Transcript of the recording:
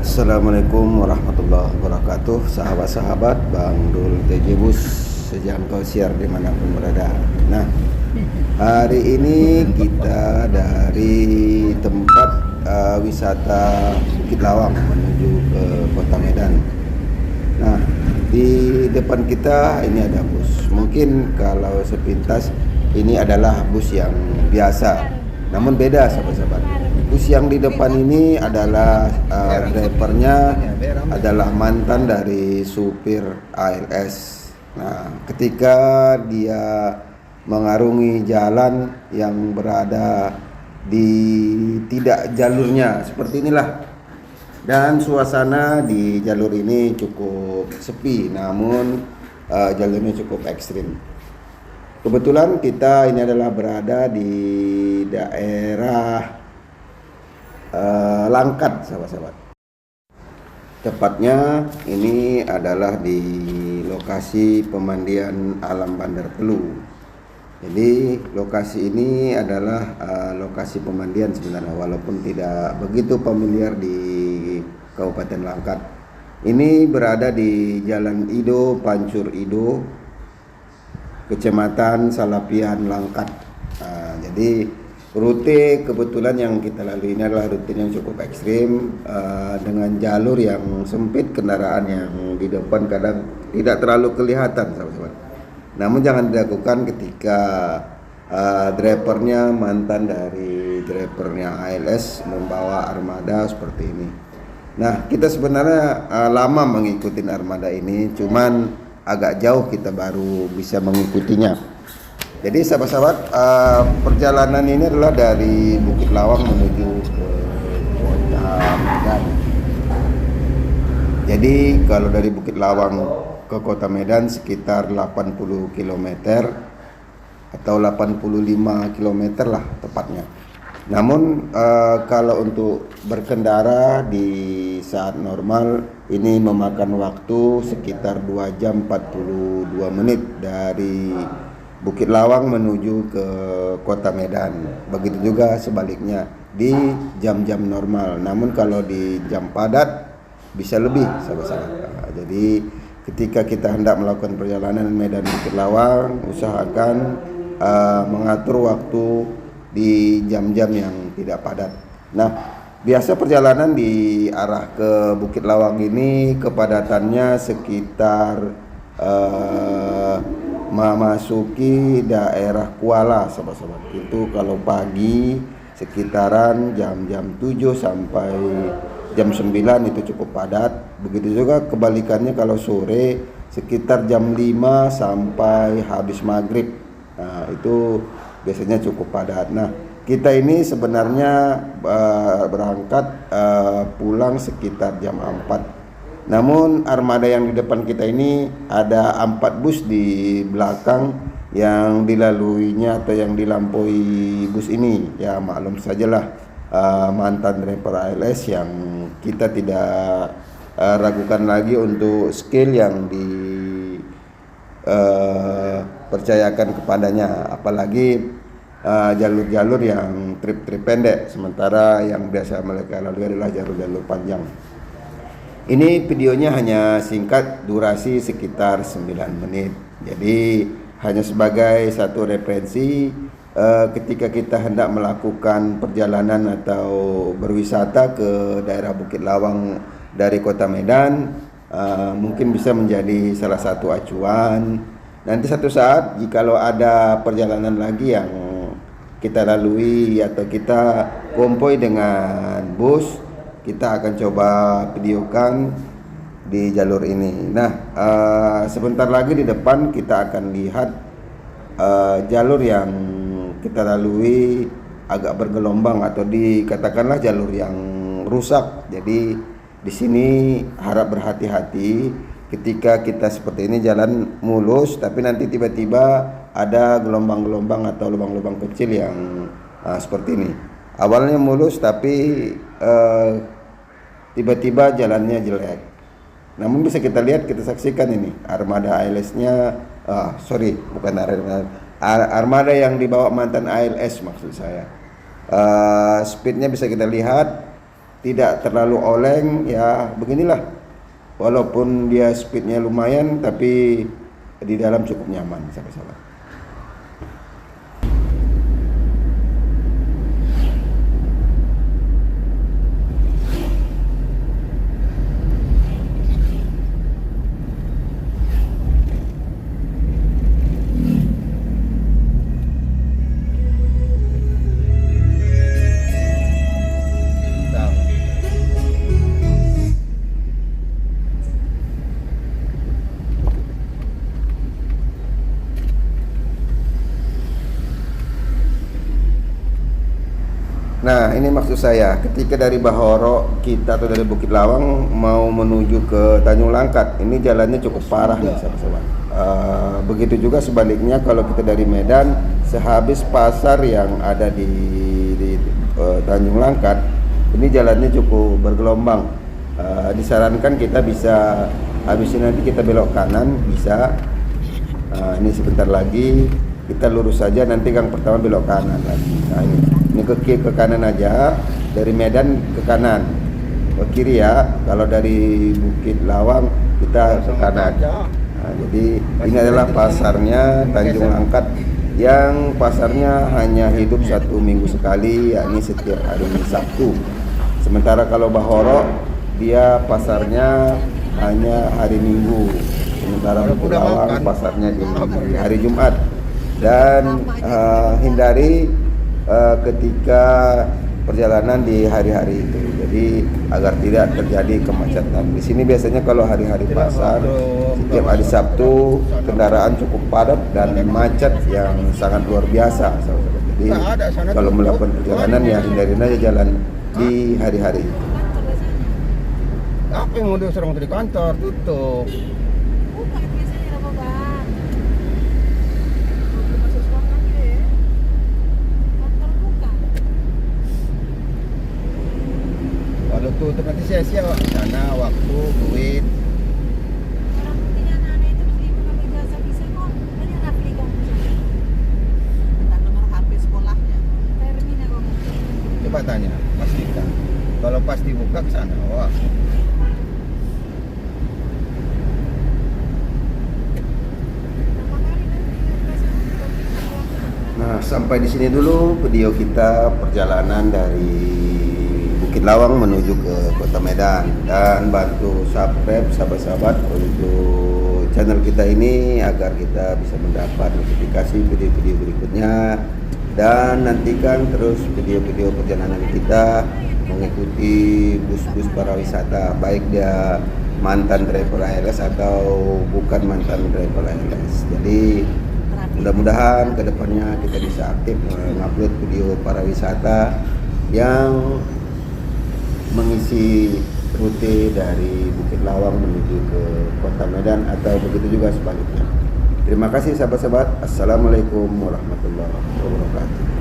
Assalamualaikum warahmatullahi wabarakatuh. Sahabat-sahabat Bang Dul TJ Bus sejangkau siar dimanapun berada. Nah, hari ini kita dari tempat wisata Bukit Lawang menuju ke Kota Medan. Nah, di depan kita ini ada bus. Mungkin kalau sepintas ini adalah bus yang biasa, namun beda sahabat-sahabat. Bus yang di depan ini adalah drivernya adalah mantan dari supir ALS. Nah, ketika dia mengarungi jalan yang berada di tidak jalurnya seperti inilah. Dan suasana di jalur ini cukup sepi, namun jalurnya cukup ekstrim. Kebetulan kita ini adalah berada di daerah Langkat, sahabat-sahabat. Tepatnya ini adalah di lokasi pemandian alam Bandar Telu. Jadi lokasi ini adalah lokasi pemandian sebenarnya, walaupun tidak begitu familiar di Kabupaten Langkat. Ini berada di Jalan Ido, Pancur Ido, Kecamatan Salapian, Langkat. Jadi rute kebetulan yang kita lalui ini adalah rute yang cukup ekstrim, dengan jalur yang sempit, kendaraan yang di depan kadang tidak terlalu kelihatan, sahabat-sahabat. Namun jangan dilakukan ketika drivernya mantan dari drivernya ALS membawa armada seperti ini. Nah, kita sebenarnya lama mengikuti armada ini, cuman agak jauh kita baru bisa mengikutinya. Jadi sahabat-sahabat, perjalanan ini adalah dari Bukit Lawang menuju ke Kota Medan. Jadi kalau dari Bukit Lawang ke Kota Medan sekitar 80 km atau 85 km lah tepatnya. Namun kalau untuk berkendara di saat normal ini memakan waktu sekitar 2 jam 42 menit dari Bukit Lawang menuju ke Kota Medan. Begitu juga sebaliknya di jam-jam normal. Namun kalau di jam padat bisa lebih, sahabat-sahabat. Jadi ketika kita hendak melakukan perjalanan Medan Bukit Lawang, usahakan mengatur waktu di jam-jam yang tidak padat. Nah, biasa perjalanan di arah ke Bukit Lawang ini kepadatannya sekitar memasuki daerah Kuala, sahabat-sahabat. Itu kalau pagi sekitaran jam-jam 7 sampai jam 9 itu cukup padat. Begitu juga kebalikannya kalau sore sekitar jam 5 sampai habis maghrib. Nah, itu biasanya cukup padat. Nah, kita ini sebenarnya berangkat pulang sekitar jam 4. Namun armada yang di depan kita ini ada 4 bus di belakang yang dilaluinya atau yang dilampaui bus ini. Ya maklum sajalah, mantan driver ALS yang kita tidak ragukan lagi untuk skill yang dipercayakan kepadanya. Apalagi jalur-jalur yang trip-trip pendek, sementara yang biasa mereka lalui adalah jalur-jalur panjang. Ini videonya hanya singkat, durasi sekitar 9 menit. Jadi hanya sebagai satu referensi ketika kita hendak melakukan perjalanan atau berwisata ke daerah Bukit Lawang dari Kota Medan, mungkin bisa menjadi salah satu acuan. Nanti satu saat jikalau ada perjalanan lagi yang kita lalui atau kita konvoy dengan bus, kita akan coba videokan di jalur ini. Nah, sebentar lagi di depan kita akan lihat jalur yang kita lalui agak bergelombang atau dikatakanlah jalur yang rusak. Jadi di sini harap berhati-hati ketika kita seperti ini jalan mulus, tapi nanti tiba-tiba ada gelombang-gelombang atau lubang-lubang kecil yang seperti ini. Awalnya mulus tapi tiba-tiba jalannya jelek. Namun bisa kita lihat, kita saksikan ini armada ALS-nya, bukan armada yang dibawa mantan ALS maksud saya. Speednya bisa kita lihat tidak terlalu oleng, ya beginilah. Walaupun dia speednya lumayan, tapi di dalam cukup nyaman, sahabat-sahabat. Nah, ini maksud saya, ketika dari Bahoro kita atau dari Bukit Lawang mau menuju ke Tanjung Langkat, ini jalannya cukup parah nih, sahabat-sahabat. Begitu juga sebaliknya kalau kita dari Medan, sehabis pasar yang ada di Tanjung Langkat, ini jalannya cukup bergelombang. Disarankan kita bisa, habis ini nanti kita belok kanan, bisa. Ini sebentar lagi kita lurus saja, nanti gang pertama belok kanan lagi. Nah, ini ke kanan aja, dari Medan ke kanan, ke kiri ya. Kalau dari Bukit Lawang kita ke kanan. Nah, jadi ini adalah pasarnya Tanjung Langkat, yang pasarnya hanya hidup 1 minggu sekali, yakni setiap hari Sabtu. Sementara kalau Bahoro dia pasarnya hanya hari Minggu. Sementara Bukit Lawang pasarnya di hari Jumat. Dan hindari ketika perjalanan di hari-hari itu, jadi agar tidak terjadi kemacetan. Di sini biasanya kalau hari-hari pasar, setiap hari Sabtu kendaraan cukup padat dan macet yang sangat luar biasa. Jadi kalau melakukan perjalanan ya hindarin aja jalan di hari-hari itu. Apa yang mau diserang di kantor tutup? Kalau tutup nanti sia-sia sana waktu, duit. Coba tanya, pastikan. Kalau pasti buka ke sana, wah. Nah, sampai di sini dulu video kita perjalanan dari Bukit Lawang menuju ke Kota Medan, dan bantu subscribe sahabat-sahabat untuk channel kita ini agar kita bisa mendapat notifikasi video-video berikutnya, dan nantikan terus video-video perjalanan kita mengikuti bus-bus para wisata, baik dia mantan driver ALS atau bukan mantan driver ALS. Jadi mudah-mudahan kedepannya kita bisa aktif mengupload video para wisata yang mengisi rute dari Bukit Lawang menuju ke Kota Medan atau begitu juga sebaliknya. Terima kasih sahabat-sahabat. Assalamualaikum warahmatullahi wabarakatuh.